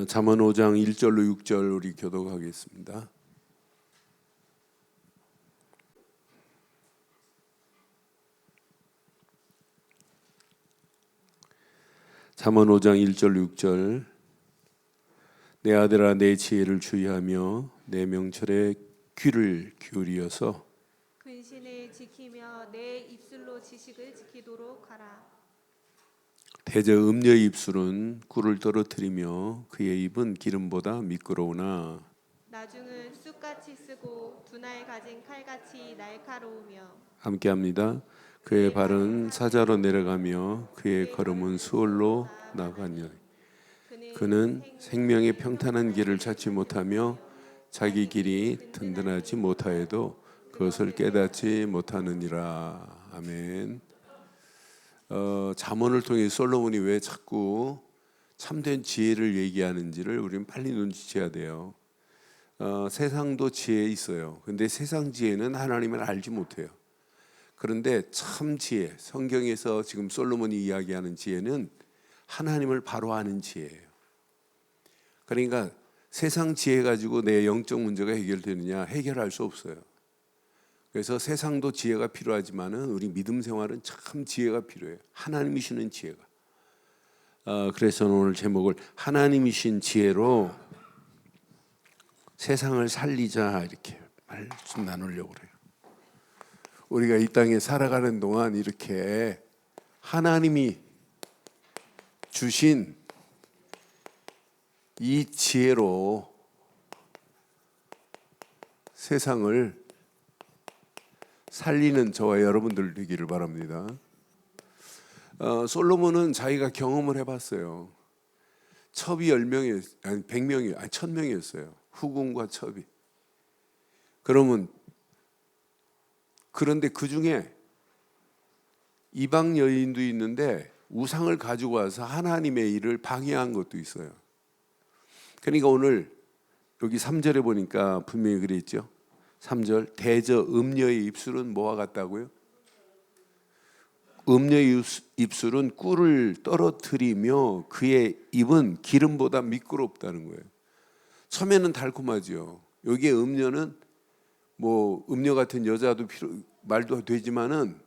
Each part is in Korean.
잠언 5장 1절로 6절 우리 교독하겠습니다. 잠언 5장 1절 6절. 내 아들아, 내 지혜를 주의하며 내 명철에 귀를 기울이어서 근신을 지키며 내 입술로 지식을 지키도록 하라. 대저 음녀의 입술은 꿀을 떨어뜨리며 그의 입은 기름보다 미끄러우나 나중은 쑥같이 쓰고 두날 가진 칼같이 날카로우며. 함께합니다. 그의 발은 사자로 내려가며 그의 걸음은 수월로 나가니 그는 생명의 평탄한 길을 찾지 못하며 자기 길이 든든하지 못하여도 그것을 깨닫지 못하느니라. 아멘. 잠언을 통해 솔로몬이 왜 자꾸 참된 지혜를 얘기하는지를 우리는 빨리 눈치채야 돼요. 세상도 지혜 있어요. 근데 세상 지혜는 하나님을 알지 못해요. 그런데 참 지혜, 성경에서 지금 솔로몬이 이야기하는 지혜는 하나님을 바로 아는 지혜예요. 그러니까 세상 지혜 가지고 내 영적 문제가 해결되느냐? 해결할 수 없어요. 그래서 세상도 지혜가 필요하지만은 우리 믿음 생활은 참 지혜가 필요해요. 하나님이시는 지혜가. 그래서 오늘 제목을 하나님이신 지혜로 세상을 살리자 이렇게 말씀 나누려고 그래요. 우리가 이 땅에 살아가는 동안 이렇게 하나님이 주신 이 지혜로 세상을 살리는 저와 여러분들 되기를 바랍니다. 솔로몬은 자기가 경험을 해봤어요. 첩이 10명이 아니 100명이 아니 1000명이었어요. 후궁과 첩이. 그런데 그 중에 이방 여인도 있는데 우상을 가지고 와서 하나님의 일을 방해한 것도 있어요. 그러니까 오늘 여기 3절에 보니까 분명히 그랬죠. 3절 대저 음녀의 입술은 뭐와 같다고요? 음녀의 입술은 꿀을 떨어뜨리며 그의 입은 기름보다 미끄럽다는 거예요. 처음에는 달콤하죠. 여기에 음녀는 뭐 음녀 같은 여자도 말도 되지만은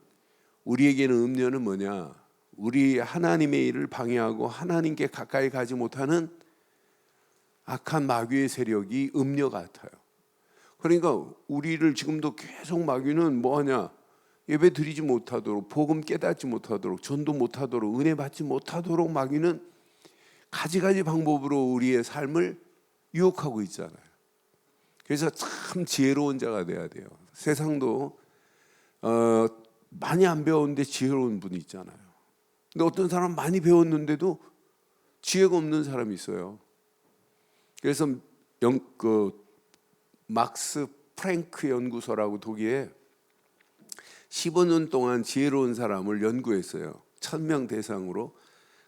우리에게는 음녀는 뭐냐? 우리 하나님의 일을 방해하고 하나님께 가까이 가지 못하는 악한 마귀의 세력이 음녀 같아요. 그러니까 우리를 지금도 계속 마귀는 뭐하냐? 예배 드리지 못하도록, 복음 깨닫지 못하도록, 전도 못하도록, 은혜 받지 못하도록 마귀는 가지가지 방법으로 우리의 삶을 유혹하고 있잖아요. 그래서 참 지혜로운 자가 돼야 돼요. 세상도 많이 안 배웠는데 지혜로운 분이 있잖아요. 근데 어떤 사람 많이 배웠는데도 지혜가 없는 사람이 있어요. 그래서 막스 프랭크 연구소라고 독일에 15년 동안 지혜로운 사람을 연구했어요. 1000명 대상으로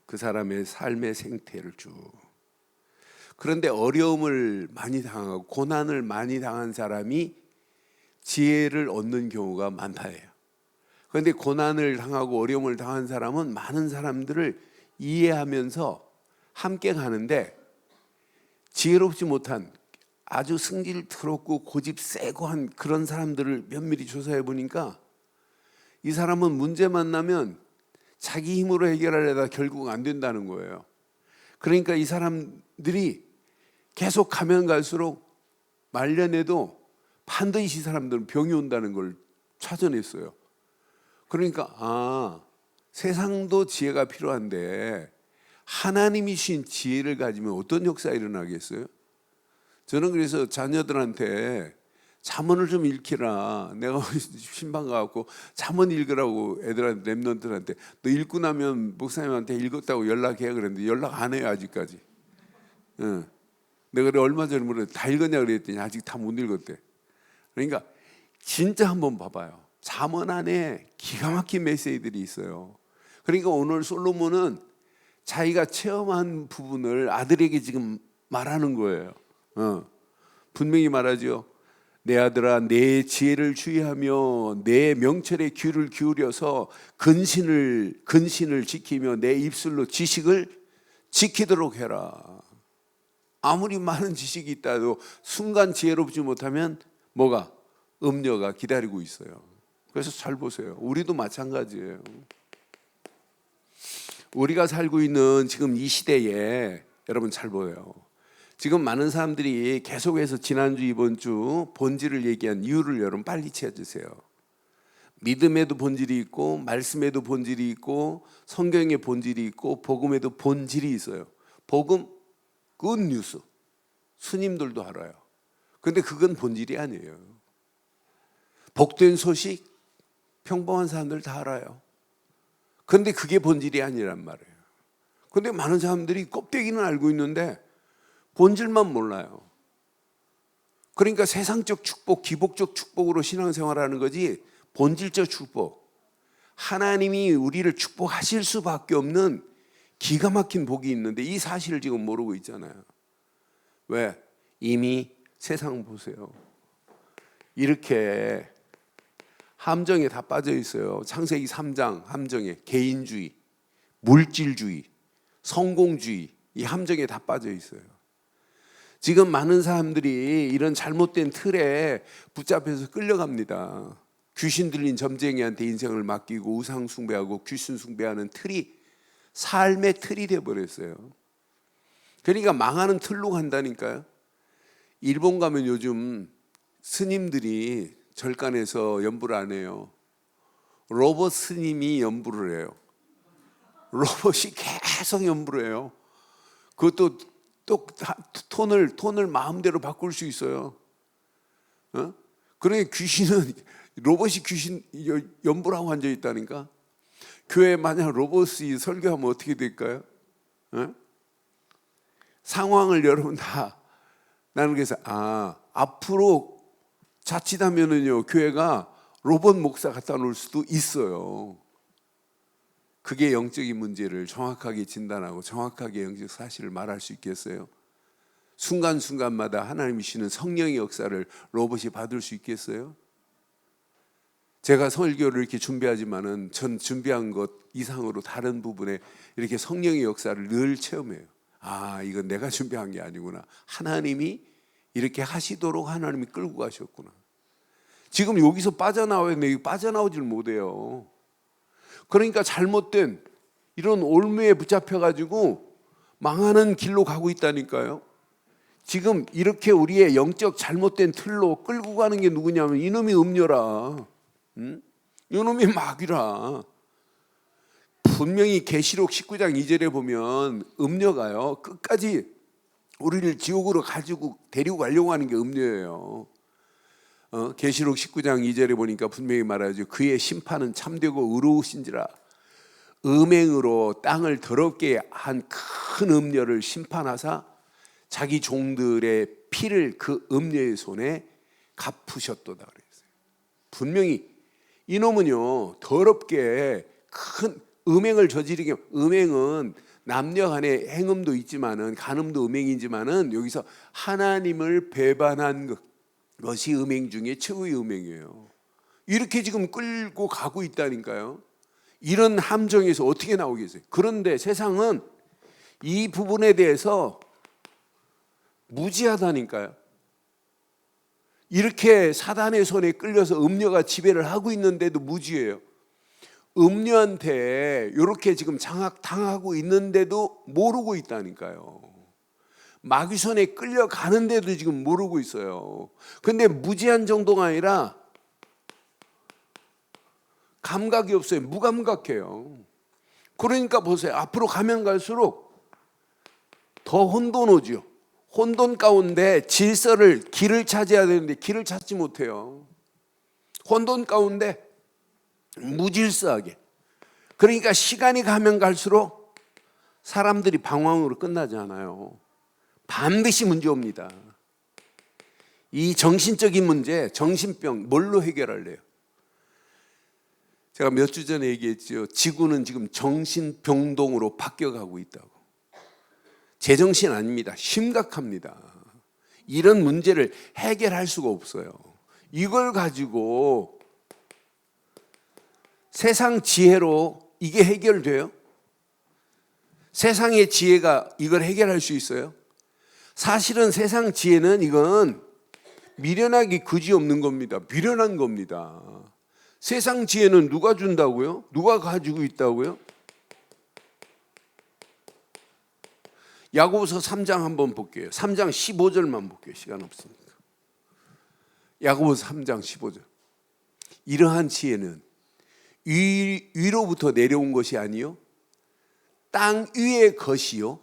그 사람의 삶의 생태를 쭉. 그런데 어려움을 많이 당하고 고난을 많이 당한 사람이 지혜를 얻는 경우가 많다예요. 그런데 고난을 당하고 어려움을 당한 사람은 많은 사람들을 이해하면서 함께 가는데 지혜롭지 못한 아주 승질 더럽고 고집 세고 한 그런 사람들을 면밀히 조사해 보니까 이 사람은 문제 만나면 자기 힘으로 해결하려다 결국 안 된다는 거예요. 그러니까 이 사람들이 계속 가면 갈수록 말년에도 반드시 이 사람들은 병이 온다는 걸 찾아냈어요. 그러니까 세상도 지혜가 필요한데 하나님이신 지혜를 가지면 어떤 역사가 일어나겠어요? 저는 그래서 자녀들한테 잠언을 좀 읽히라. 내가 신방 가갖고 잠언 읽으라고 애들한테 랩런트한테 너 읽고 나면 목사님한테 읽었다고 연락해 그랬는데 연락 안 해요 아직까지. 내가 그래 얼마 전에 물었는데 다 읽었냐 그랬더니 아직 다 못 읽었대. 그러니까 진짜 한번 봐봐요. 잠언 안에 기가 막힌 메시지들이 있어요. 그러니까 오늘 솔로몬은 자기가 체험한 부분을 아들에게 지금 말하는 거예요. 분명히 말하죠. 내 아들아, 내 지혜를 주의하며 내 명철에 귀를 기울여서 근신을 지키며 내 입술로 지식을 지키도록 해라. 아무리 많은 지식이 있다도 순간 지혜롭지 못하면 뭐가? 음녀가 기다리고 있어요. 그래서 잘 보세요. 우리도 마찬가지예요. 우리가 살고 있는 지금 이 시대에 여러분 잘 보여요. 지금 많은 사람들이 계속해서 지난주 이번 주 본질을 얘기한 이유를 여러분 빨리 찾으세요. 믿음에도 본질이 있고 말씀에도 본질이 있고 성경에 본질이 있고 복음에도 본질이 있어요. 복음 굿뉴스 스님들도 알아요. 근데 그건 본질이 아니에요. 복된 소식 평범한 사람들 다 알아요. 근데 그게 본질이 아니란 말이에요. 근데 많은 사람들이 껍데기는 알고 있는데 본질만 몰라요. 그러니까 세상적 축복, 기복적 축복으로 신앙생활하는 거지 본질적 축복, 하나님이 우리를 축복하실 수밖에 없는 기가 막힌 복이 있는데 이 사실을 지금 모르고 있잖아요. 왜? 이미 세상 보세요. 이렇게 함정에 다 빠져 있어요. 창세기 3장 함정에 개인주의, 물질주의, 성공주의 이 함정에 다 빠져 있어요. 지금 많은 사람들이 이런 잘못된 틀에 붙잡혀서 끌려갑니다. 귀신 들린 점쟁이한테 인생을 맡기고 우상 숭배하고 귀신 숭배하는 틀이 삶의 틀이 되어버렸어요. 그러니까 망하는 틀로 간다니까요. 일본 가면 요즘 스님들이 절간에서 연부를 안 해요. 로봇 스님이 연부를 해요. 로봇이 계속 연부를 해요. 그것도 또 톤을 마음대로 바꿀 수 있어요. 그러니 귀신은 로봇이 귀신 연부를 하고 앉아 있다니까. 교회 만약 로봇이 설교하면 어떻게 될까요? 상황을 여러분 다 나는 그래서 앞으로 자칫하면은요 교회가 로봇 목사 갖다 놓을 수도 있어요. 그게 영적인 문제를 정확하게 진단하고 정확하게 영적 사실을 말할 수 있겠어요? 순간순간마다 하나님이 주시는 성령의 역사를 로봇이 받을 수 있겠어요? 제가 설교를 이렇게 준비하지만은 전 준비한 것 이상으로 다른 부분에 이렇게 성령의 역사를 늘 체험해요. 이건 내가 준비한 게 아니구나. 하나님이 이렇게 하시도록 하나님이 끌고 가셨구나. 지금 여기서 빠져나와야 되는데 빠져나오질 못해요. 그러니까 잘못된 이런 올무에 붙잡혀가지고 망하는 길로 가고 있다니까요. 지금 이렇게 우리의 영적 잘못된 틀로 끌고 가는 게 누구냐면 이놈이 음녀라. 이놈이 마귀라. 분명히 계시록 19장 2절에 보면 음녀가요 끝까지 우리를 지옥으로 가지고 데리고 가려고 하는 게 음녀예요. 계시록 19장 2절에 보니까 분명히 말하죠. 그의 심판은 참되고 의로우신지라. 음행으로 땅을 더럽게 한 큰 음녀를 심판하사 자기 종들의 피를 그 음녀의 손에 갚으셨도다 그랬어요. 분명히 이놈은요 더럽게 큰 음행을 저지르게, 음행은 남녀 간의 행음도 있지만은 간음도 음행이지만은 여기서 하나님을 배반한 것이 음행 중에 최고의 음행이에요. 이렇게 지금 끌고 가고 있다니까요. 이런 함정에서 어떻게 나오겠어요? 그런데 세상은 이 부분에 대해서 무지하다니까요. 이렇게 사단의 손에 끌려서 음녀가 지배를 하고 있는데도 무지해요. 음녀한테 이렇게 지금 장악당하고 있는데도 모르고 있다니까요. 마귀 손에 끌려가는데도 지금 모르고 있어요. 근데 무지한 정도가 아니라 감각이 없어요. 무감각해요. 그러니까 보세요. 앞으로 가면 갈수록 더 혼돈오죠. 혼돈 가운데 질서를, 길을 찾아야 되는데 길을 찾지 못해요. 혼돈 가운데 무질서하게. 그러니까 시간이 가면 갈수록 사람들이 방황으로 끝나지 않아요. 반드시 문제 옵니다. 이 정신적인 문제, 정신병 뭘로 해결할래요? 제가 몇 주 전에 얘기했죠. 지구는 지금 정신병동으로 바뀌어가고 있다고. 제정신 아닙니다. 심각합니다. 이런 문제를 해결할 수가 없어요. 이걸 가지고 세상 지혜로 이게 해결돼요? 세상의 지혜가 이걸 해결할 수 있어요? 사실은 세상 지혜는 이건 미련하기 그지없는 겁니다. 미련한 겁니다. 세상 지혜는 누가 준다고요? 누가 가지고 있다고요? 야고보서 3장 한번 볼게요. 3장 15절만 볼게요. 시간 없으니까. 야고보서 3장 15절. 이러한 지혜는 위로부터 내려온 것이 아니요 땅 위의 것이요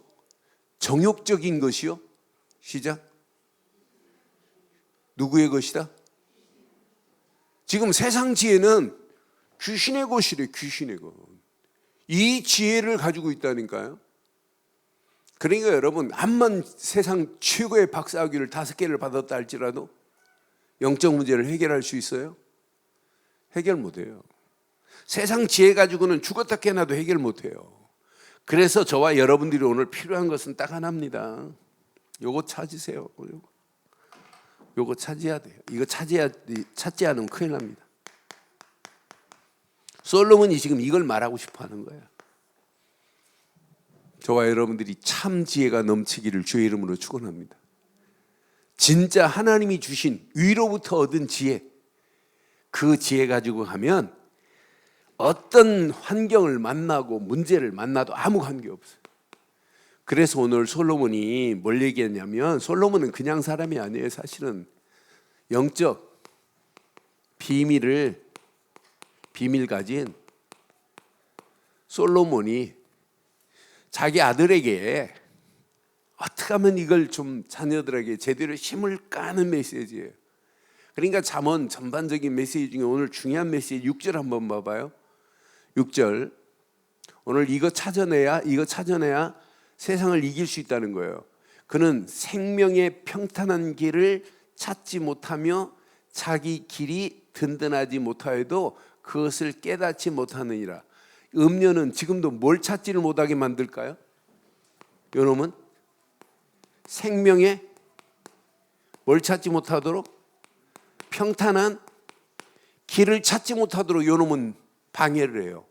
정욕적인 것이요. 시작. 누구의 것이다? 지금 세상 지혜는 귀신의 것이래. 귀신의 것. 이 지혜를 가지고 있다니까요. 그러니까 여러분, 암만 세상 최고의 박사학위를 5개를 받았다 할지라도 영적 문제를 해결할 수 있어요? 해결 못해요. 세상 지혜 가지고는 죽었다 깨어나도 해결 못해요. 그래서 저와 여러분들이 오늘 필요한 것은 딱 하나입니다. 요거 찾으세요. 요거 찾아야 돼요. 이거 찾지 않으면 큰일 납니다. 솔로몬이 지금 이걸 말하고 싶어 하는 거예요. 저와 여러분들이 참 지혜가 넘치기를 주의 이름으로 축원합니다. 진짜 하나님이 주신 위로부터 얻은 지혜, 그 지혜 가지고 가면 어떤 환경을 만나고 문제를 만나도 아무 관계없어요. 그래서 오늘 솔로몬이 뭘 얘기했냐면, 솔로몬은 그냥 사람이 아니에요. 사실은 영적 비밀 가진 솔로몬이 자기 아들에게 어떻게 하면 이걸 좀 자녀들에게 제대로 힘을 까는 메시지예요. 그러니까 잠언 전반적인 메시지 중에 오늘 중요한 메시지 6절 한번 봐봐요. 6절. 오늘 이거 찾아내야 세상을 이길 수 있다는 거예요. 그는 생명의 평탄한 길을 찾지 못하며 자기 길이 든든하지 못하여도 그것을 깨닫지 못하느니라. 음녀는 지금도 뭘 찾지를 못하게 만들까요? 요놈은 생명의 뭘 찾지 못하도록, 평탄한 길을 찾지 못하도록 요놈은 방해를 해요.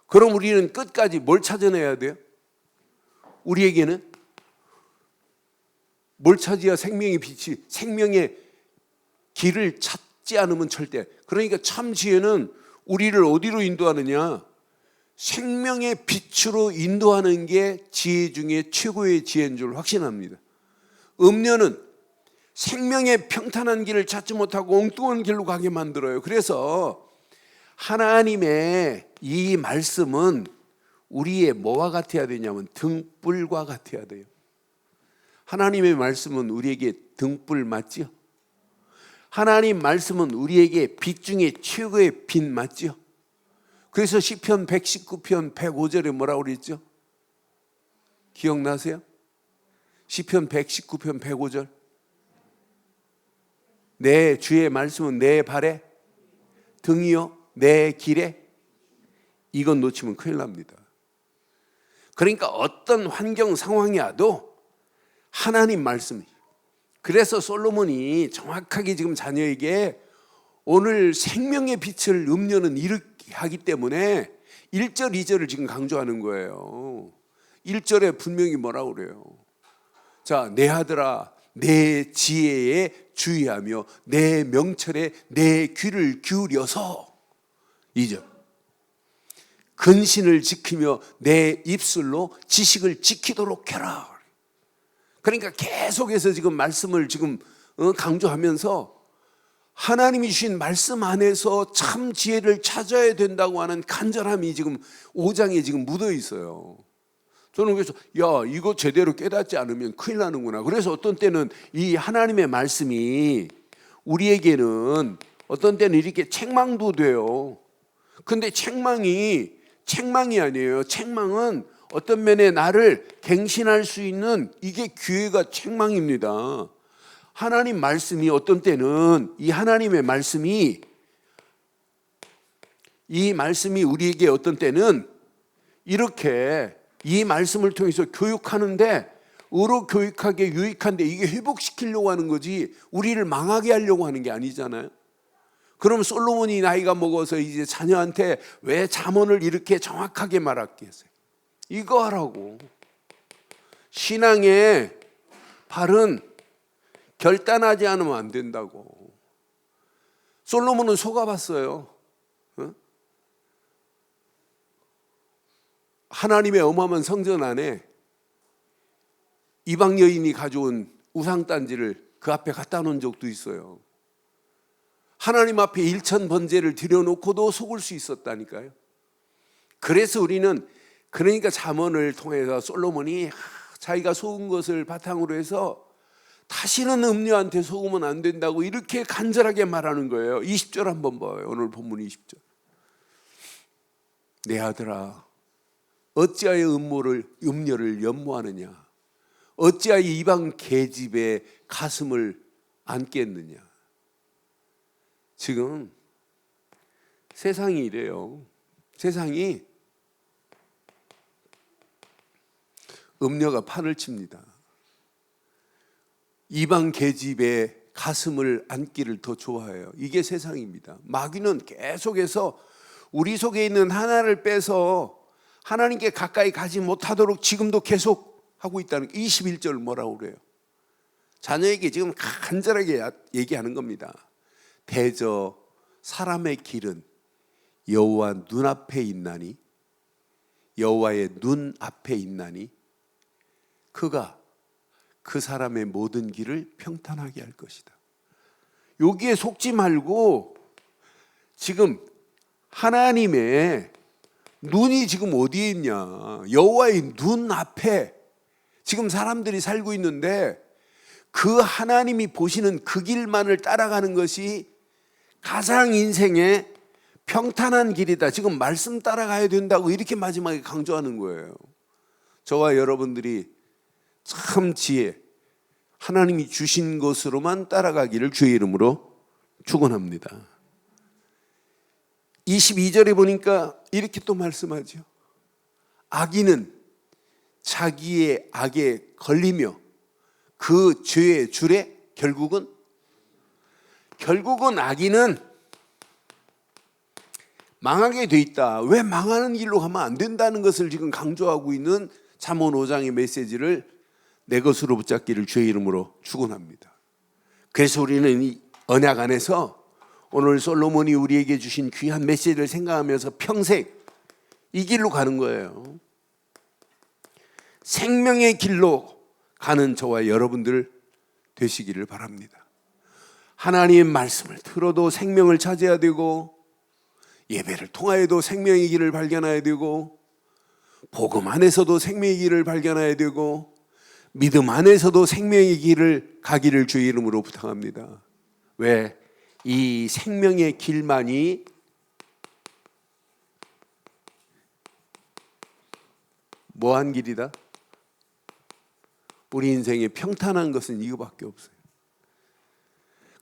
그럼 우리는 끝까지 뭘 찾아내야 돼요? 우리에게는 뭘 찾아야 생명의 빛이, 생명의 길을 찾지 않으면 절대. 그러니까 참 지혜는 우리를 어디로 인도하느냐? 생명의 빛으로 인도하는 게 지혜 중에 최고의 지혜인 줄 확신합니다. 음녀는 생명의 평탄한 길을 찾지 못하고 엉뚱한 길로 가게 만들어요. 그래서 하나님의 이 말씀은 우리의 뭐와 같아야 되냐면 등불과 같아야 돼요. 하나님의 말씀은 우리에게 등불 맞죠? 하나님 말씀은 우리에게 빛 중에 최고의 빛 맞죠? 그래서 시편 119편 105절에 뭐라고 그랬죠? 기억나세요? 시편 119편 105절. 내 주의 말씀은 내 발에 등이요 내 길에. 이건 놓치면 큰일 납니다. 그러니까 어떤 환경 상황이 와도 하나님 말씀이. 그래서 솔로몬이 정확하게 지금 자녀에게 오늘 생명의 빛을 음녀는 일으키게 하기 때문에 1절 2절을 지금 강조하는 거예요. 1절에 분명히 뭐라고 그래요? 자, 내 아들아 내 지혜에 주의하며 내 명철에 내 귀를 기울여서 2절 근신을 지키며 내 입술로 지식을 지키도록 해라. 그러니까 계속해서 지금 말씀을 지금 강조하면서 하나님이 주신 말씀 안에서 참 지혜를 찾아야 된다고 하는 간절함이 지금 5장에 지금 묻어 있어요. 저는 그래서 이거 제대로 깨닫지 않으면 큰일 나는구나. 그래서 어떤 때는 이 하나님의 말씀이 우리에게는 어떤 때는 이렇게 책망도 돼요. 근데 책망이 아니에요. 책망은 어떤 면에 나를 갱신할 수 있는 이게 기회가 책망입니다. 하나님 말씀이 어떤 때는 이 하나님의 말씀이 우리에게 어떤 때는 이렇게 이 말씀을 통해서 교육하는데 의로 교육하게 유익한데 이게 회복시키려고 하는 거지 우리를 망하게 하려고 하는 게 아니잖아요. 그럼 솔로몬이 나이가 먹어서 이제 자녀한테 왜 잠언을 이렇게 정확하게 말했겠어요? 이거 하라고. 신앙의 발은 결단하지 않으면 안 된다고. 솔로몬은 속아봤어요. 하나님의 어마어마한 성전 안에 이방 여인이 가져온 우상단지를 그 앞에 갖다 놓은 적도 있어요. 하나님 앞에 일천 번제를 드려놓고도 속을 수 있었다니까요. 그래서 우리는 그러니까 잠언을 통해서 솔로몬이 자기가 속은 것을 바탕으로 해서 다시는 음녀한테 속으면 안 된다고 이렇게 간절하게 말하는 거예요. 20절 한번 봐요. 오늘 본문 20절. 내 아들아, 어찌하여 음녀를 연모하느냐? 어찌하여 이방 계집의 가슴을 안겠느냐? 지금 세상이 이래요. 세상이 음녀가 판을 칩니다. 이방 계집의 가슴을 안기를 더 좋아해요. 이게 세상입니다. 마귀는 계속해서 우리 속에 있는 하나를 빼서 하나님께 가까이 가지 못하도록 지금도 계속 하고 있다는 21절 뭐라고 그래요? 자녀에게 지금 간절하게 얘기하는 겁니다. 대저 사람의 길은 여호와 눈앞에 있나니, 여호와의 눈 앞에 있나니 그가 그 사람의 모든 길을 평탄하게 할 것이다. 여기에 속지 말고 지금 하나님의 눈이 지금 어디에 있냐? 여호와의 눈 앞에 지금 사람들이 살고 있는데 그 하나님이 보시는 그 길만을 따라가는 것이 가장 인생의 평탄한 길이다. 지금 말씀 따라가야 된다고 이렇게 마지막에 강조하는 거예요. 저와 여러분들이 참 지혜, 하나님이 주신 것으로만 따라가기를 주의 이름으로 축원합니다. 22절에 보니까 이렇게 또 말씀하죠. 악인은 자기의 악에 걸리며 그 죄의 줄에 결국은 악인은 망하게 돼 있다. 왜 망하는 길로 가면 안 된다는 것을 지금 강조하고 있는 잠언 5장의 메시지를 내 것으로 붙잡기를 주의 이름으로 축원합니다. 그래서 우리는 이 언약 안에서 오늘 솔로몬이 우리에게 주신 귀한 메시지를 생각하면서 평생 이 길로 가는 거예요. 생명의 길로 가는 저와 여러분들 되시기를 바랍니다. 하나님의 말씀을 들어도 생명을 찾아야 되고, 예배를 통하여도 생명의 길을 발견해야 되고, 복음 안에서도 생명의 길을 발견해야 되고, 믿음 안에서도 생명의 길을 가기를 주의 이름으로 부탁합니다. 왜? 이 생명의 길만이 뭐한 길이다? 우리 인생의 평탄한 것은 이거밖에 없어요.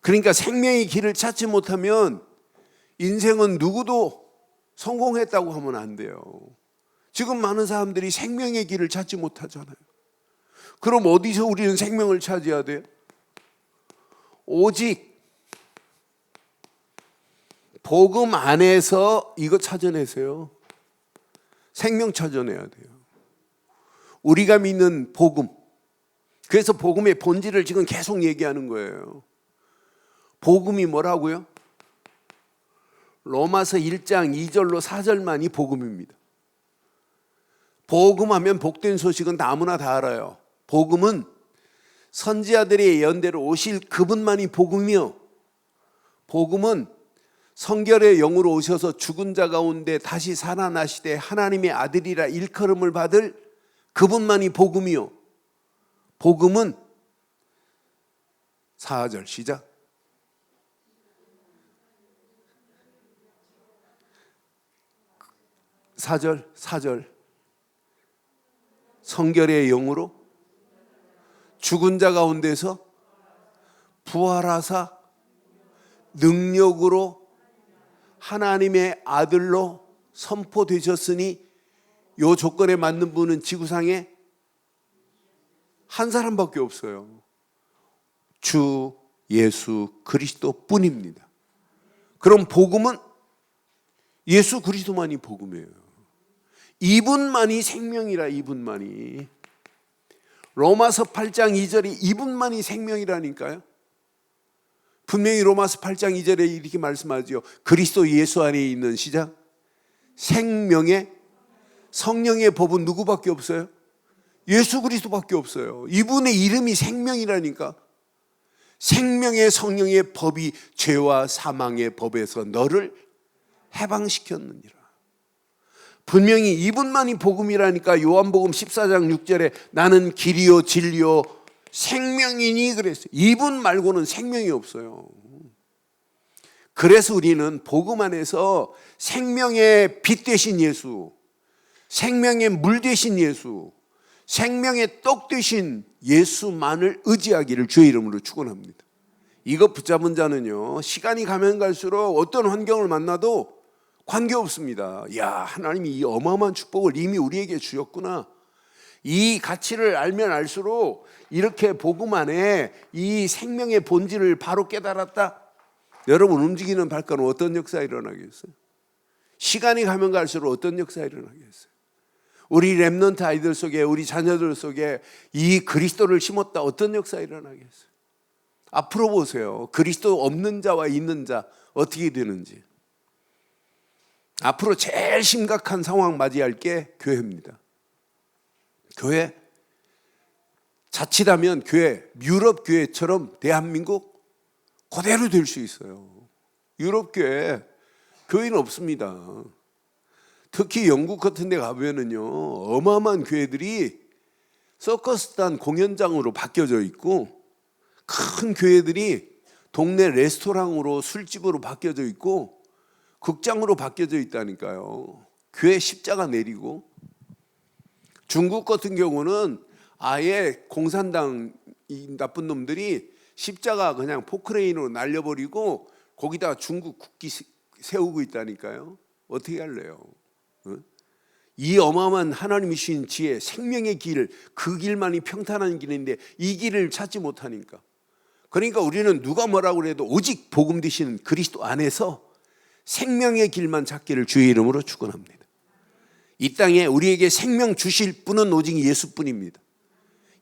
그러니까 생명의 길을 찾지 못하면 인생은 누구도 성공했다고 하면 안 돼요. 지금 많은 사람들이 생명의 길을 찾지 못하잖아요. 그럼 어디서 우리는 생명을 찾아야 돼요? 오직 복음 안에서 이거 찾아내세요. 생명 찾아내야 돼요. 우리가 믿는 복음. 그래서 복음의 본질을 지금 계속 얘기하는 거예요. 복음이 뭐라고요? 로마서 1장 2절로 4절만이 복음입니다. 복음하면 복된 소식은 아무나 다 알아요. 복음은 선지자들의 연대로 오실 그분만이 복음이요. 복음은 성결의 영으로 오셔서 죽은 자 가운데 다시 살아나시되 하나님의 아들이라 일컬음을 받을 그분만이 복음이요. 복음은 4절 시작. 사절 성결의 영으로 죽은 자 가운데서 부활하사 능력으로 하나님의 아들로 선포되셨으니 이 조건에 맞는 분은 지구상에 한 사람밖에 없어요. 주 예수 그리스도 뿐입니다. 그럼 복음은 예수 그리스도만이 복음이에요. 이분만이 생명이라. 이분만이. 로마서 8장 2절이 이분만이 생명이라니까요. 분명히 로마서 8장 2절에 이렇게 말씀하죠. 그리스도 예수 안에 있는 시작 생명의 성령의 법은 누구밖에 없어요? 예수 그리스도밖에 없어요. 이분의 이름이 생명이라니까. 생명의 성령의 법이 죄와 사망의 법에서 너를 해방시켰느니라. 분명히 이분만이 복음이라니까. 요한복음 14장 6절에 나는 길이요 진리요 생명이니 그랬어요. 이분 말고는 생명이 없어요. 그래서 우리는 복음 안에서 생명의 빛 되신 예수, 생명의 물 되신 예수, 생명의 떡 되신 예수만을 의지하기를 주의 이름으로 축원합니다. 이거 붙잡은 자는요, 시간이 가면 갈수록 어떤 환경을 만나도 관계없습니다. 야, 하나님이 이 어마어마한 축복을 이미 우리에게 주셨구나. 이 가치를 알면 알수록 이렇게 복음 안에 이 생명의 본질을 바로 깨달았다. 여러분, 움직이는 발걸음 어떤 역사가 일어나겠어요? 시간이 가면 갈수록 어떤 역사가 일어나겠어요? 우리 렘넌트 아이들 속에, 우리 자녀들 속에 이 그리스도를 심었다. 어떤 역사가 일어나겠어요? 앞으로 보세요. 그리스도 없는 자와 있는 자 어떻게 되는지. 앞으로 제일 심각한 상황 맞이할 게 교회입니다. 교회, 자칫하면 교회, 유럽 교회처럼 대한민국 그대로 될 수 있어요. 유럽 교회, 교회는 없습니다. 특히 영국 같은 데 가면은요, 어마어마한 교회들이 서커스단 공연장으로 바뀌어져 있고, 큰 교회들이 동네 레스토랑으로 술집으로 바뀌어져 있고, 극장으로 바뀌어져 있다니까요. 교회 십자가 내리고. 중국 같은 경우는 아예 공산당 이 나쁜 놈들이 십자가 그냥 포크레인으로 날려버리고 거기다 중국 국기 세우고 있다니까요. 어떻게 할래요? 이 어마어마한 하나님이 주신 지혜, 생명의 길, 그 길만이 평탄한 길인데 이 길을 찾지 못하니까. 그러니까 우리는 누가 뭐라고 해도 오직 복음 되시는 그리스도 안에서 생명의 길만 찾기를 주의 이름으로 축원합니다. 이 땅에 우리에게 생명 주실 분은 오직 예수뿐입니다.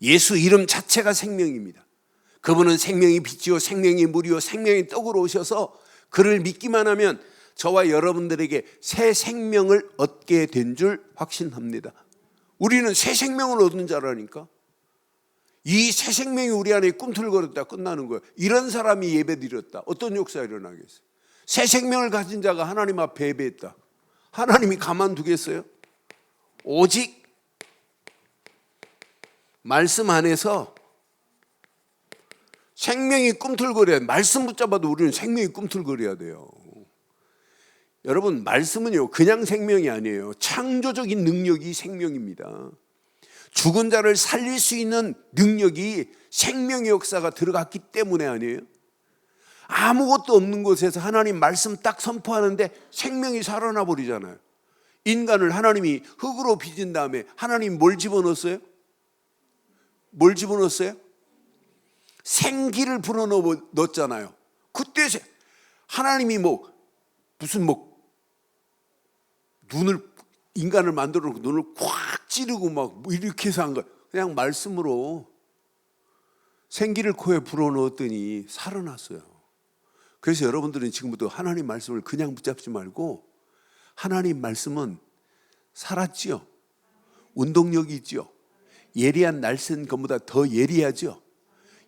예수 이름 자체가 생명입니다. 그분은 생명이 빛이요 생명이 물이요 생명의 떡으로 오셔서 그를 믿기만 하면 저와 여러분들에게 새 생명을 얻게 된 줄 확신합니다. 우리는 새 생명을 얻은 자라니까. 이 새 생명이 우리 안에 꿈틀거렸다 끝나는 거예요. 이런 사람이 예배드렸다. 어떤 역사가 일어나겠어요? 새 생명을 가진 자가 하나님 앞에 예배했다. 하나님이 가만두겠어요? 오직 말씀 안에서 생명이 꿈틀거려야, 말씀 붙잡아도 우리는 생명이 꿈틀거려야 돼요. 여러분, 말씀은요 그냥 생명이 아니에요. 창조적인 능력이 생명입니다. 죽은 자를 살릴 수 있는 능력이 생명의 역사가 들어갔기 때문에 아니에요. 아무것도 없는 곳에서 하나님 말씀 딱 선포하는데 생명이 살아나 버리잖아요. 인간을 하나님이 흙으로 빚은 다음에 하나님 뭘 집어넣었어요? 뭘 집어넣었어요? 생기를 불어넣었잖아요. 그때 하나님이 무슨 눈을, 인간을 만들어 놓고 눈을 꽉 찌르고 막 이렇게 해서 한 거예요. 그냥 말씀으로 생기를 코에 불어넣었더니 살아났어요. 그래서 여러분들은 지금부터 하나님 말씀을 그냥 붙잡지 말고, 하나님 말씀은 살았지요. 운동력이 있죠. 예리한 날쌘 것보다 더 예리하죠.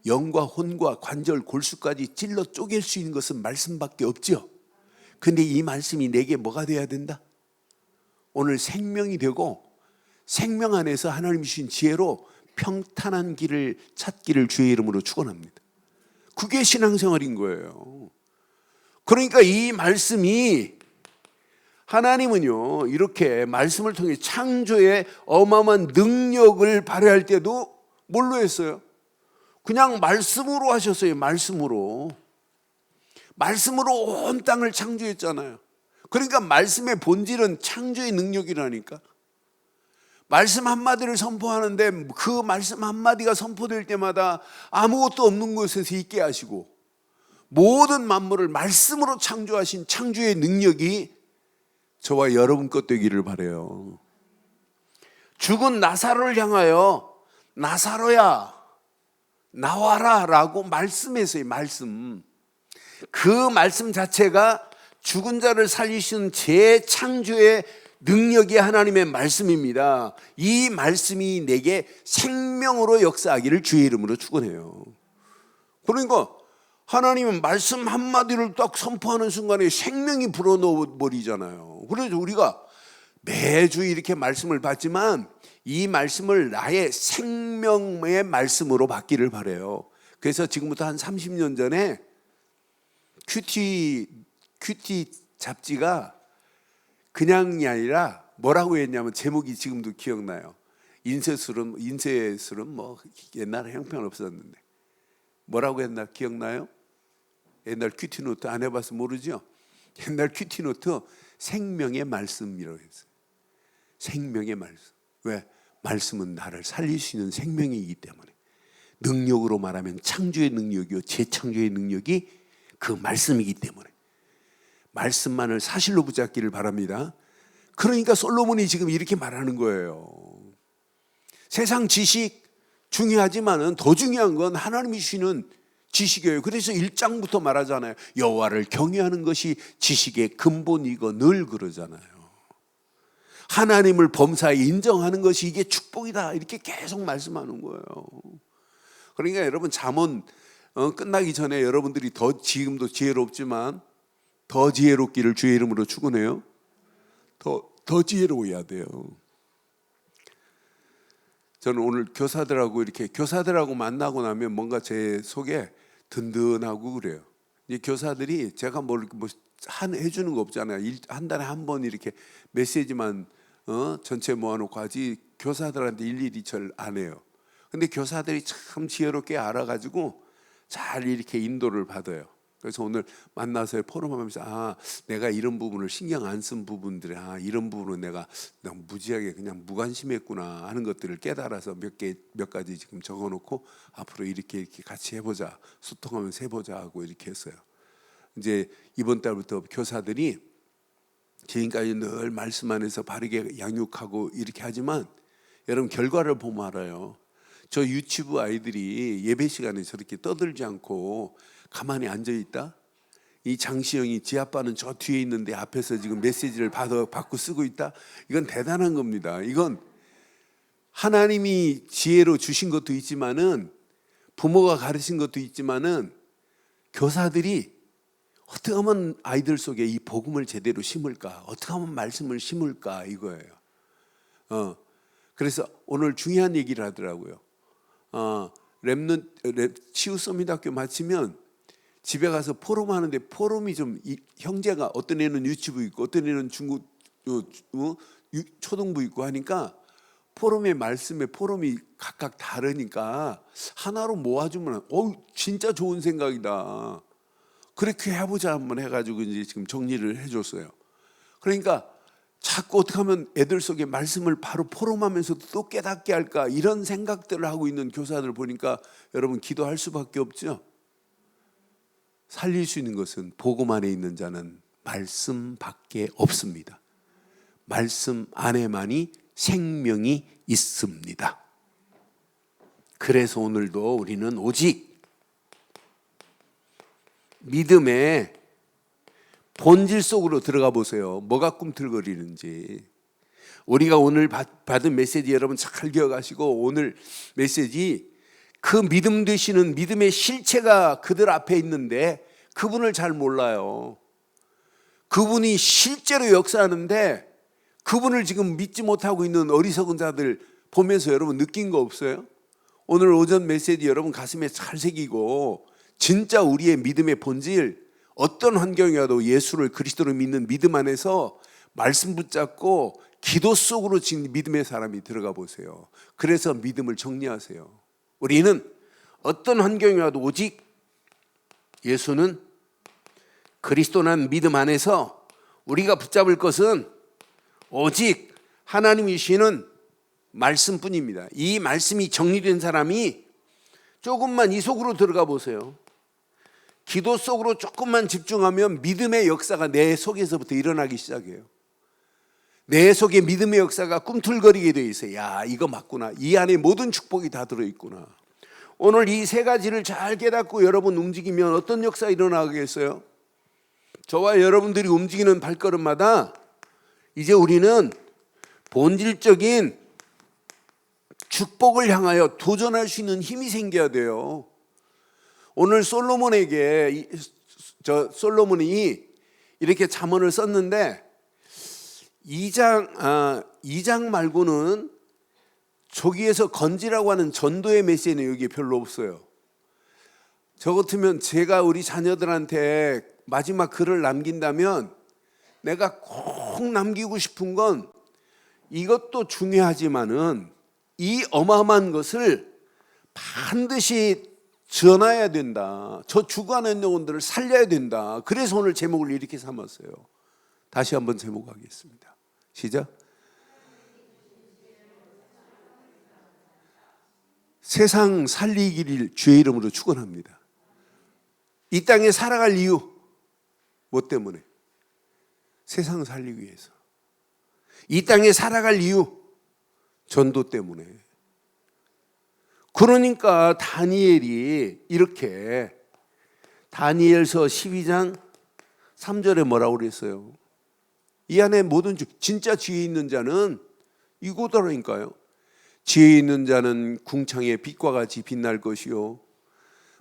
영과 혼과 관절 골수까지 찔러 쪼갤 수 있는 것은 말씀밖에 없죠. 근데 이 말씀이 내게 뭐가 돼야 된다? 오늘 생명이 되고 생명 안에서 하나님이 주신 지혜로 평탄한 길을 찾기를 주의 이름으로 축원합니다. 그게 신앙생활인 거예요. 그러니까 이 말씀이, 하나님은요 이렇게 말씀을 통해 창조의 어마어마한 능력을 발휘할 때도 뭘로 했어요? 그냥 말씀으로 하셨어요. 말씀으로 온 땅을 창조했잖아요. 그러니까 말씀의 본질은 창조의 능력이라니까. 말씀 한마디를 선포하는데 그 말씀 한마디가 선포될 때마다 아무것도 없는 곳에서 있게 하시고 모든 만물을 말씀으로 창조하신 창조의 능력이 저와 여러분 것 되기를 바라요. 죽은 나사로를 향하여 나사로야 나와라 라고 말씀했어요. 말씀. 그 말씀 자체가 죽은 자를 살리시는 재창조의 능력이 하나님의 말씀입니다. 이 말씀이 내게 생명으로 역사하기를 주의 이름으로 축원해요. 그러니까 하나님은 말씀 한마디를 딱 선포하는 순간에 생명이 불어넣어 버리잖아요. 그래서 우리가 매주 이렇게 말씀을 받지만 이 말씀을 나의 생명의 말씀으로 받기를 바라요. 그래서 지금부터 한 30년 전에 큐티 잡지가 그냥이 아니라 뭐라고 했냐면 제목이 지금도 기억나요. 인쇄술은 뭐 옛날에 형편 없었는데 뭐라고 했나 기억나요? 옛날 큐티노트 안 해봐서 모르죠? 옛날 큐티노트 생명의 말씀이라고 했어요. 생명의 말씀. 왜? 말씀은 나를 살릴 수 있는 생명이기 때문에. 능력으로 말하면 창조의 능력이요 재창조의 능력이 그 말씀이기 때문에 말씀만을 사실로 붙잡기를 바랍니다. 그러니까 솔로몬이 지금 이렇게 말하는 거예요. 세상 지식 중요하지만은 더 중요한 건 하나님이 주시는 지식이에요. 그래서 1장부터 말하잖아요. 여호와를 경외하는 것이 지식의 근본이고 늘 그러잖아요. 하나님을 범사에 인정하는 것이 이게 축복이다 이렇게 계속 말씀하는 거예요. 그러니까 여러분 잠언 끝나기 전에 여러분들이 더 지금도 지혜롭지만 더 지혜롭기를 주의 이름으로 축원해요. 더 지혜로워야 돼요. 저는 오늘 교사들하고 만나고 나면 뭔가 제 속에 든든하고 그래요. 이 교사들이 제가 해주는 거 없잖아요. 한 달에 한 번 이렇게 메시지만 전체 모아놓고 하지 교사들한테 일일이 절 안 해요. 근데 교사들이 참 지혜롭게 알아가지고 잘 이렇게 인도를 받아요. 그래서 오늘 만나서 포럼하면서 내가 이런 부분을 신경 안 쓴 부분들에 이런 부분은 내가 너무 무지하게 그냥 무관심했구나 하는 것들을 깨달아서 몇 가지 지금 적어놓고 앞으로 이렇게 같이 해보자 소통하면서 해보자 하고 이렇게 했어요. 이제 이번 달부터 교사들이 지금까지 늘 말씀 안에서 바르게 양육하고 이렇게 하지만 여러분 결과를 보면 알아요. 저 유치부 아이들이 예배 시간에 저렇게 떠들지 않고 가만히 앉아있다? 이 장시영이 지 아빠는 저 뒤에 있는데 앞에서 지금 메시지를 받고 쓰고 있다? 이건 대단한 겁니다. 이건 하나님이 지혜로 주신 것도 있지만은 부모가 가르친 것도 있지만은 교사들이 어떻게 하면 아이들 속에 이 복음을 제대로 심을까? 어떻게 하면 말씀을 심을까? 이거예요. 그래서 오늘 중요한 얘기를 하더라고요. 치유 서밋학교 마치면 집에 가서 포럼 하는데 포럼이 좀 형제가 어떤 애는 유치부 있고 어떤 애는 중국 초등부 있고 하니까 포럼의 말씀에 포럼이 각각 다르니까 하나로 모아주면 진짜 좋은 생각이다. 그렇게 해보자 한번 해가지고 이제 지금 정리를 해줬어요. 그러니까 자꾸 어떻게 하면 애들 속에 말씀을 바로 포럼하면서도 또 깨닫게 할까 이런 생각들을 하고 있는 교사들 보니까 여러분 기도할 수밖에 없죠. 살릴 수 있는 것은 복음 안에 있는 자는 말씀밖에 없습니다. 말씀 안에만이 생명이 있습니다. 그래서 오늘도 우리는 오직 믿음의 본질 속으로 들어가 보세요. 뭐가 꿈틀거리는지. 우리가 오늘 받은 메시지 여러분 잘 기억하시고 오늘 메시지 그 믿음 되시는 믿음의 실체가 그들 앞에 있는데 그분을 잘 몰라요. 그분이 실제로 역사하는데 그분을 지금 믿지 못하고 있는 어리석은 자들 보면서 여러분 느낀 거 없어요? 오늘 오전 메시지 여러분 가슴에 잘 새기고 진짜 우리의 믿음의 본질 어떤 환경이라도 예수를 그리스도로 믿는 믿음 안에서 말씀 붙잡고 기도 속으로 지금 믿음의 사람이 들어가 보세요. 그래서 믿음을 정리하세요. 우리는 어떤 환경이라도 오직 예수는 그리스도라는 믿음 안에서 우리가 붙잡을 것은 오직 하나님이 주시는 말씀뿐입니다. 이 말씀이 정리된 사람이 조금만 이 속으로 들어가 보세요. 기도 속으로 조금만 집중하면 믿음의 역사가 내 속에서부터 일어나기 시작해요. 내 속에 믿음의 역사가 꿈틀거리게 돼 있어요. 야, 이거 맞구나. 이 안에 모든 축복이 다 들어있구나. 오늘 이 세 가지를 잘 깨닫고 여러분 움직이면 어떤 역사가 일어나겠어요? 저와 여러분들이 움직이는 발걸음마다 이제 우리는 본질적인 축복을 향하여 도전할 수 있는 힘이 생겨야 돼요. 오늘 솔로몬이 이렇게 잠언을 썼는데 2장 말고는 저기에서 건지라고 하는 전도의 메시지는 여기에 별로 없어요. 저 같으면 제가 우리 자녀들한테 마지막 글을 남긴다면 내가 꼭 남기고 싶은 건 이것도 중요하지만은 이 어마어마한 것을 반드시 전해야 된다. 저 죽어가는 영혼들을 살려야 된다. 그래서 오늘 제목을 이렇게 삼았어요. 다시 한번 제목하겠습니다. 시작. 세상 살리기를 주의 이름으로 축원합니다. 이 땅에 살아갈 이유 뭐 때문에? 세상 살리기 위해서. 이 땅에 살아갈 이유 전도 때문에. 그러니까 다니엘이 이렇게 다니엘서 12장 3절에 뭐라고 그랬어요? 이 안에 모든 진짜 지혜 있는 자는 이거더라니까요. 지혜 있는 자는 궁창의 빛과 같이 빛날 것이요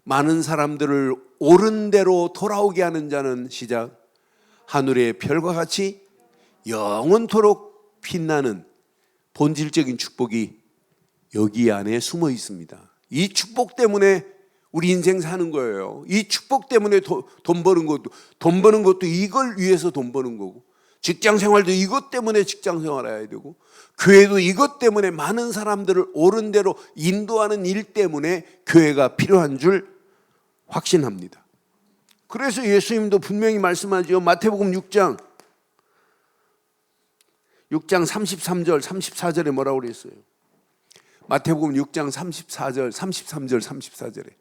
많은 사람들을 옳은 대로 돌아오게 하는 자는 시작 하늘의 별과 같이 영원토록 빛나는 본질적인 축복이 여기 안에 숨어 있습니다. 이 축복 때문에 우리 인생 사는 거예요. 이 축복 때문에 돈 버는 것도 이걸 위해서 돈 버는 거고, 직장 생활도 이것 때문에 직장 생활해야 되고, 교회도 이것 때문에 많은 사람들을 옳은 대로 인도하는 일 때문에 교회가 필요한 줄 확신합니다. 그래서 예수님도 분명히 말씀하죠. 마태복음 6장 33절 34절에 뭐라고 그랬어요? 마태복음 6장 33절 34절에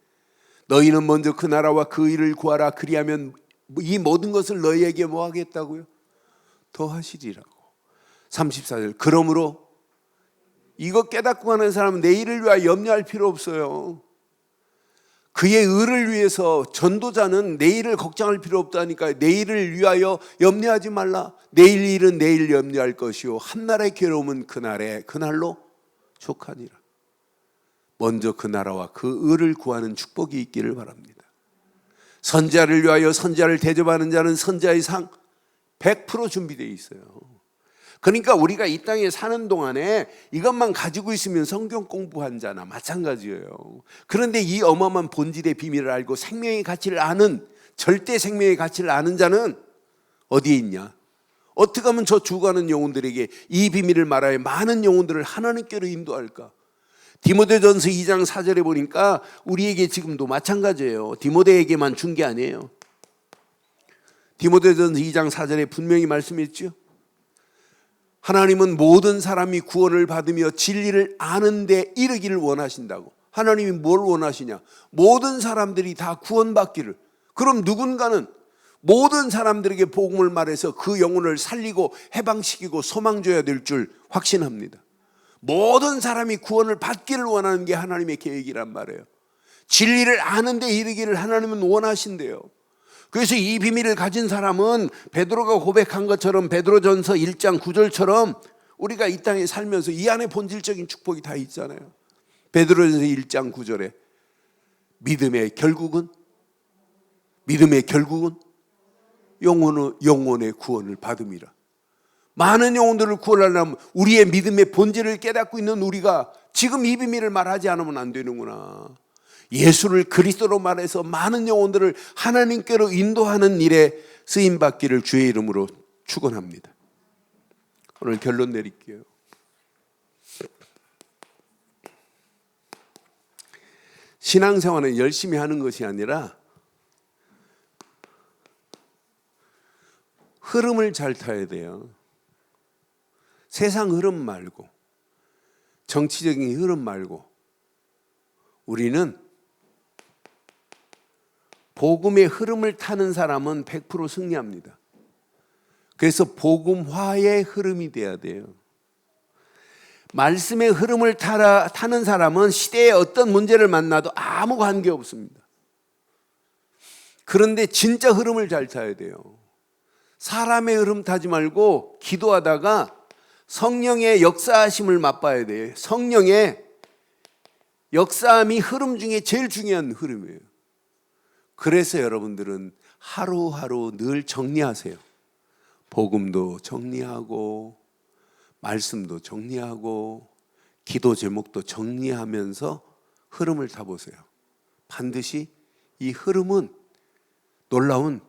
너희는 먼저 그 나라와 그 일을 구하라. 그리하면 이 모든 것을 너희에게 뭐 하겠다고요? 더하시리라고. 34절 그러므로 이거 깨닫고 가는 사람은 내일을 위하여 염려할 필요 없어요. 그의 의를 위해서 전도자는 내일을 걱정할 필요 없다니까. 내일을 위하여 염려하지 말라. 내일 일은 내일 염려할 것이요 한날의 괴로움은 그날로 족하니라. 먼저 그 나라와 그 의를 구하는 축복이 있기를 바랍니다. 선자를 위하여 선자를 대접하는 자는 선자의 상 100% 준비되어 있어요. 그러니까 우리가 이 땅에 사는 동안에 이것만 가지고 있으면 성경 공부한 자나 마찬가지예요. 그런데 이 어마어마한 본질의 비밀을 알고 생명의 가치를 아는, 절대 생명의 가치를 아는 자는 어디에 있냐? 어떻게 하면 저 죽어가는 영혼들에게 이 비밀을 말하여 많은 영혼들을 하나님께로 인도할까? 디모데전서 2장 4절에 보니까 우리에게 지금도 마찬가지예요. 디모데에게만 준 게 아니에요. 디모데전서 2장 4절에 분명히 말씀했죠. 하나님은 모든 사람이 구원을 받으며 진리를 아는 데 이르기를 원하신다고. 하나님이 뭘 원하시냐? 모든 사람들이 다 구원받기를. 그럼 누군가는 모든 사람들에게 복음을 말해서 그 영혼을 살리고 해방시키고 소망 줘야 될 줄 확신합니다. 모든 사람이 구원을 받기를 원하는 게 하나님의 계획이란 말이에요. 진리를 아는 데 이르기를 하나님은 원하신대요. 그래서 이 비밀을 가진 사람은 베드로가 고백한 것처럼 베드로전서 1장 9절처럼 우리가 이 땅에 살면서 이 안에 본질적인 축복이 다 있잖아요. 베드로전서 1장 9절에 믿음의 결국은 영혼의 구원을 받음이라. 많은 영혼들을 구원하려면 우리의 믿음의 본질을 깨닫고 있는 우리가 지금 이 비밀을 말하지 않으면 안 되는구나. 예수를 그리스도로 말해서 많은 영혼들을 하나님께로 인도하는 일에 쓰임받기를 주의 이름으로 축원합니다. 오늘 결론 내릴게요. 신앙생활은 열심히 하는 것이 아니라 흐름을 잘 타야 돼요. 세상 흐름 말고, 정치적인 흐름 말고, 우리는 복음의 흐름을 타는 사람은 100% 승리합니다. 그래서 복음화의 흐름이 돼야 돼요. 말씀의 흐름을 타는 사람은 시대에 어떤 문제를 만나도 아무 관계 없습니다. 그런데 진짜 흐름을 잘 타야 돼요. 사람의 흐름 타지 말고 기도하다가 성령의 역사하심을 맛봐야 돼요. 성령의 역사함이 흐름 중에 제일 중요한 흐름이에요. 그래서 여러분들은 하루하루 늘 정리하세요. 복음도 정리하고 말씀도 정리하고 기도 제목도 정리하면서 흐름을 타보세요. 반드시 이 흐름은 놀라운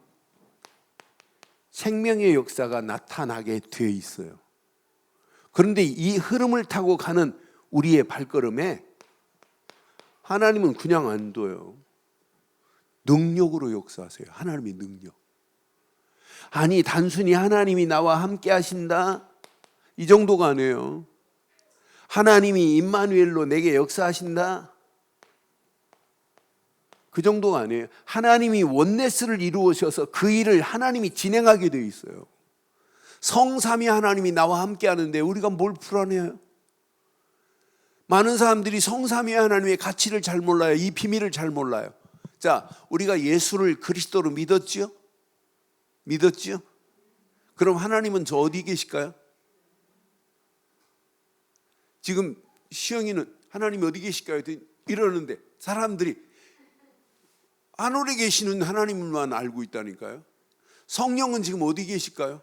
생명의 역사가 나타나게 되어 있어요. 그런데 이 흐름을 타고 가는 우리의 발걸음에 하나님은 그냥 안 둬요. 능력으로 역사하세요. 하나님의 능력. 아니 단순히 하나님이 나와 함께 하신다 이 정도가 아니에요. 하나님이 임마누엘로 내게 역사하신다 그 정도가 아니에요. 하나님이 원네스를 이루어셔서 그 일을 하나님이 진행하게 되어 있어요. 성삼위 하나님이 나와 함께 하는데 우리가 뭘 불안해요? 많은 사람들이 성삼위 하나님의 가치를 잘 몰라요. 이 비밀을 잘 몰라요. 자, 우리가 예수를 그리스도로 믿었지요? 믿었지요? 그럼 하나님은 저 어디 계실까요? 지금 시영이는 하나님이 어디 계실까요? 이러는데 사람들이 하늘에 계시는 하나님만 알고 있다니까요. 성령은 지금 어디 계실까요?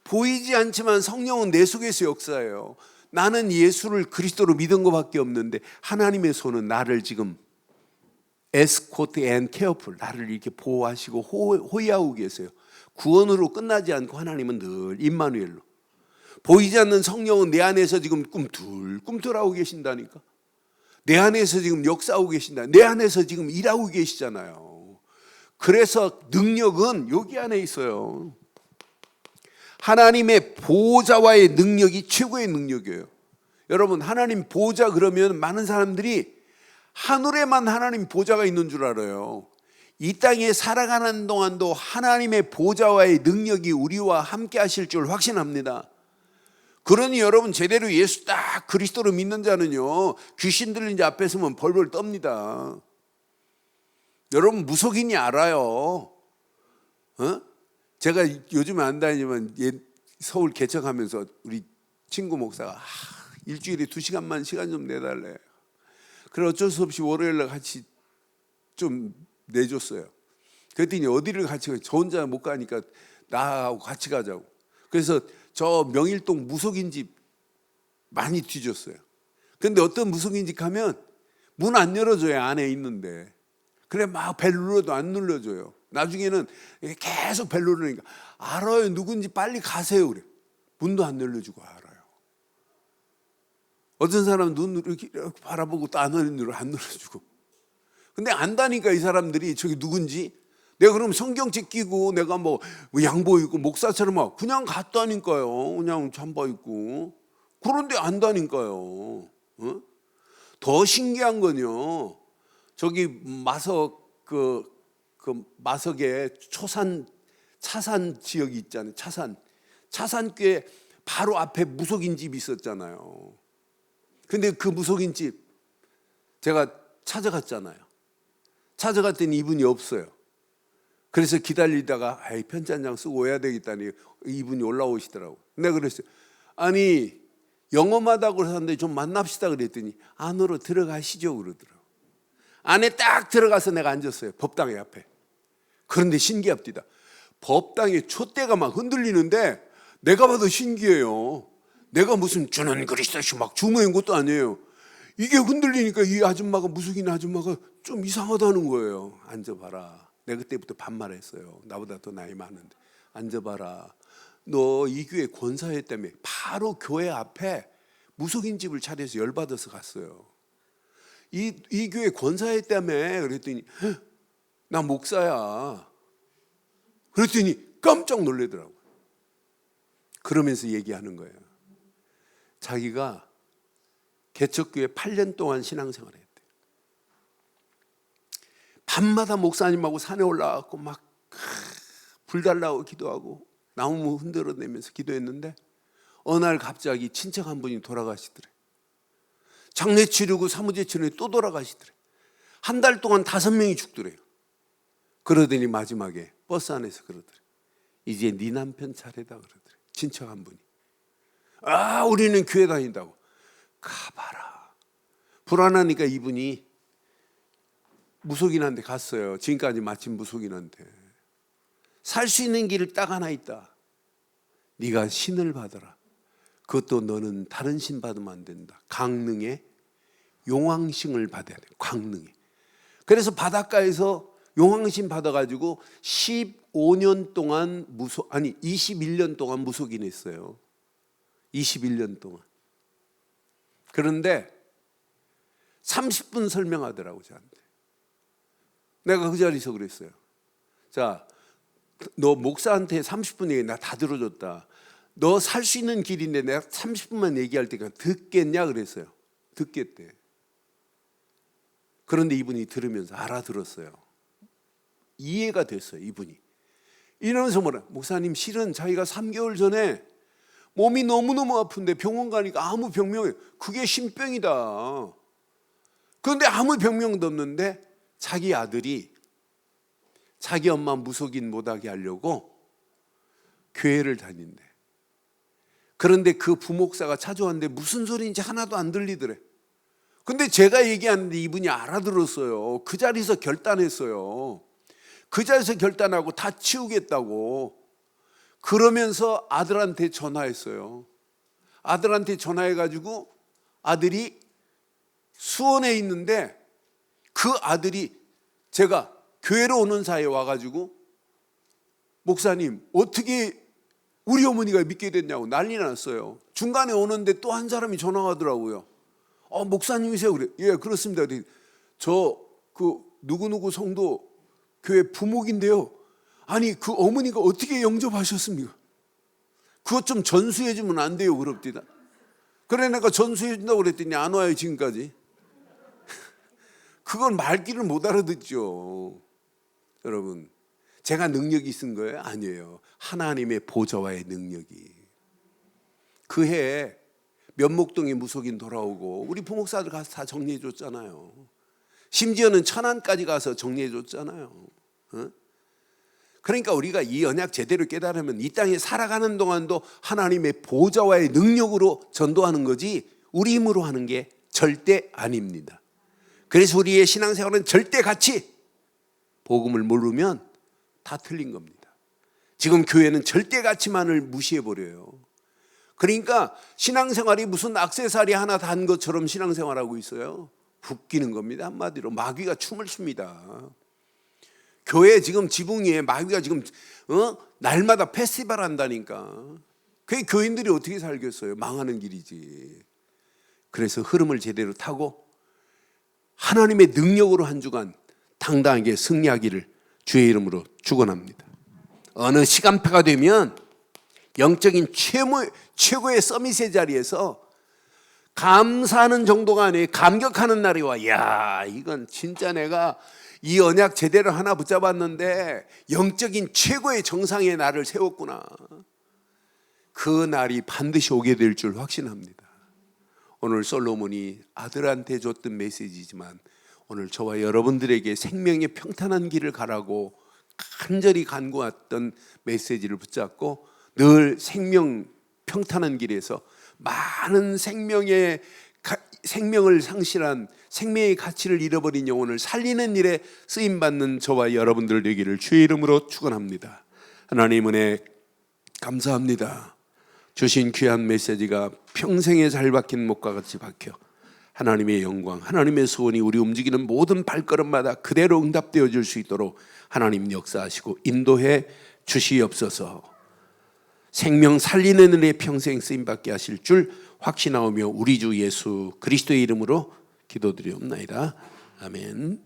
보이지 않지만 성령은 내 속에서 역사해요. 나는 예수를 그리스도로 믿은 것밖에 없는데 하나님의 손은 나를 지금 에스코트 앤 케어풀 나를 이렇게 보호하시고 호위하고 계세요. 구원으로 끝나지 않고 하나님은 늘 임마누엘로 보이지 않는 성령은 내 안에서 지금 꿈틀꿈틀하고 계신다니까. 내 안에서 지금 역사하고 계신다. 내 안에서 지금 일하고 계시잖아요. 그래서 능력은 여기 안에 있어요. 하나님의 보호자와의 능력이 최고의 능력이에요. 여러분 하나님 보호자 그러면 많은 사람들이 하늘에만 하나님 보호자가 있는 줄 알아요. 이 땅에 살아가는 동안도 하나님의 보호자와의 능력이 우리와 함께 하실 줄 확신합니다. 그러니 여러분 제대로 예수 딱 그리스도로 믿는 자는요 귀신 들린 자 앞에 서면 벌벌 떱니다. 여러분 무속인이 알아요. 제가 요즘에 안 다니지만 서울 개척하면서 우리 친구 목사가 일주일에 2시간만 시간 좀 내달래. 그래 어쩔 수 없이 월요일날 같이 좀 내줬어요. 그랬더니 어디를 같이 가? 저 혼자 못 가니까 나하고 같이 가자고. 그래서 저 명일동 무속인 집 많이 뒤졌어요. 근데 어떤 무속인 집 가면 문 안 열어줘요. 안에 있는데. 그래 막 벨 눌러도 안 눌러줘요. 나중에는 계속 벨 누르니까 알아요. 누군지 빨리 가세요. 그래. 문도 안 열려주고 알아요. 어떤 사람은 눈 이렇게 바라보고 또 안 눌러주고. 근데 안다니까 이 사람들이 저기 누군지. 내가 그럼 성경책 끼고 내가 뭐 양보 입고 목사처럼 막 그냥 갔다니까요. 그냥 잠바 입고. 그런데 안다니까요. 더 신기한 건요. 저기 마석 그 마석에 차산 지역이 있잖아요. 차산교회 바로 앞에 무속인 집이 있었잖아요. 근데 그 무속인 집 제가 찾아갔잖아요. 찾아갔더니 이분이 없어요. 그래서 기다리다가 편지 한 장 쓰고 오야 되겠다니 이분이 올라오시더라고. 내가 그랬어요. 아니 영험하다고 하는데 좀 만납시다 그랬더니 안으로 들어가시죠 그러더라고. 안에 딱 들어가서 내가 앉았어요. 법당의 앞에. 그런데 신기합니다. 법당에 촛대가 막 흔들리는데 내가 봐도 신기해요. 내가 무슨 주는 그리스도시 막 주무인 것도 아니에요. 이게 흔들리니까 이 아줌마가 무속인 아줌마가 좀 이상하다는 거예요. 앉아봐라. 내가 그때부터 반말했어요. 나보다 더 나이 많은데. 앉아봐라. 너 이 교회 권사였다며. 바로 교회 앞에 무속인 집을 차려서 열받아서 갔어요. 이 교회 권사였다며. 그랬더니 나 목사야. 그랬더니 깜짝 놀라더라고요. 그러면서 얘기하는 거예요. 자기가 개척교회 8년 동안 신앙생활을 했대요. 밤마다 목사님하고 산에 올라가고 막 불 달라고 기도하고 나무 흔들어내면서 기도했는데 어느 날 갑자기 친척 한 분이 돌아가시더래. 장례 치르고 사무제 치르고 또 돌아가시더래. 한 달 동안 5명이 죽더래요. 그러더니 마지막에 버스 안에서 그러더래. 이제 네 남편 차례다 그러더래. 친척 한 분이. 아, 우리는 교회 다닌다고. 가봐라. 불안하니까 이분이 무속인한테 갔어요. 지금까지 마친 무속인한테. 살 수 있는 길을 딱 하나 있다. 네가 신을 받아라. 그것도 너는 다른 신 받으면 안 된다. 강릉의 용왕신을 받아야 돼. 강릉에. 그래서 바닷가에서 용왕신 받아가지고 15년 동안 21년 동안 무속인 했어요. 21년 동안. 그런데 30분 설명하더라고 저한테. 내가 그 자리에서 그랬어요. 자, 너 목사한테 30분 얘기 나 다 들어줬다. 너 살 수 있는 길인데 내가 30분만 얘기할 때가 듣겠냐 그랬어요. 듣겠대. 그런데 이분이 들으면서 알아들었어요. 이해가 됐어요. 이분이. 이러면서 뭐라, 목사님 실은 자기가 3개월 전에 몸이 너무너무 아픈데 병원 가니까 아무 병명이, 그게 신병이다. 그런데 아무 병명도 없는데 자기 아들이 자기 엄마 무속인 못하게 하려고 교회를 다닌대. 그런데 그 부목사가 찾아왔는데 무슨 소리인지 하나도 안 들리더래. 근데 제가 얘기하는데 이분이 알아들었어요. 그 자리에서 결단했어요. 그 자리에서 결단하고 다 치우겠다고. 그러면서 아들한테 전화했어요. 아들한테 전화해가지고 아들이 수원에 있는데 그 아들이 제가 교회로 오는 사이에 와가지고 목사님 어떻게 우리 어머니가 믿게 됐냐고 난리 났어요. 중간에 오는데 또 한 사람이 전화가 하더라고요. 목사님이세요? 그래. 예, 그렇습니다. 저 그 누구누구 성도 교회 부목인데요. 아니 그 어머니가 어떻게 영접하셨습니까? 그것 좀 전수해 주면 안 돼요? 그럽디다. 그래 내가 전수해 준다고 그랬더니 안 와요 지금까지. 그건 말귀를 못 알아듣죠. 여러분, 제가 능력이 있은 거예요? 아니에요. 하나님의 보좌와의 능력이. 그 해에 면목동에 무속인 돌아오고 우리 부목사들 가서 다 정리해 줬잖아요. 심지어는 천안까지 가서 정리해 줬잖아요. 그러니까 우리가 이 언약 제대로 깨달으면 이 땅에 살아가는 동안도 하나님의 보좌와의 능력으로 전도하는 거지 우리 힘으로 하는 게 절대 아닙니다. 그래서 우리의 신앙생활은 절대 같이 복음을 모르면 다 틀린 겁니다. 지금 교회는 절대 가치만을 무시해버려요. 그러니까 신앙생활이 무슨 액세서리 하나 단 것처럼 신앙생활하고 있어요. 웃기는 겁니다. 한마디로 마귀가 춤을 춥니다. 교회 지금 지붕 위에 마귀가 지금 날마다 페스티벌 한다니까. 그게 교인들이 어떻게 살겠어요? 망하는 길이지. 그래서 흐름을 제대로 타고 하나님의 능력으로 한 주간 당당하게 승리하기를 주의 이름으로 축원합니다. 어느 시간표가 되면 영적인 최고의 서밋의 자리에서 감사하는 정도가 아니에요. 감격하는 날이 와. 야, 이건 진짜 내가 이 언약 제대로 하나 붙잡았는데 영적인 최고의 정상의 날을 세웠구나. 그 날이 반드시 오게 될 줄 확신합니다. 오늘 솔로몬이 아들한테 줬던 메시지지만 오늘 저와 여러분들에게 생명의 평탄한 길을 가라고 간절히 간구했던 메시지를 붙잡고 늘 생명 평탄한 길에서 많은 생명을 상실한 생명의 가치를 잃어버린 영혼을 살리는 일에 쓰임받는 저와 여러분들 되기를 주의 이름으로 축원합니다. 하나님 은혜 감사합니다. 주신 귀한 메시지가 평생에 잘 박힌 목과 같이 박혀 하나님의 영광, 하나님의 소원이 우리 움직이는 모든 발걸음마다 그대로 응답되어 줄 수 있도록 하나님 역사하시고 인도해 주시옵소서. 생명 살리는 은혜 평생 쓰임받게 하실 줄 확신하오며 우리 주 예수 그리스도의 이름으로 기도드리옵나이다. 아멘.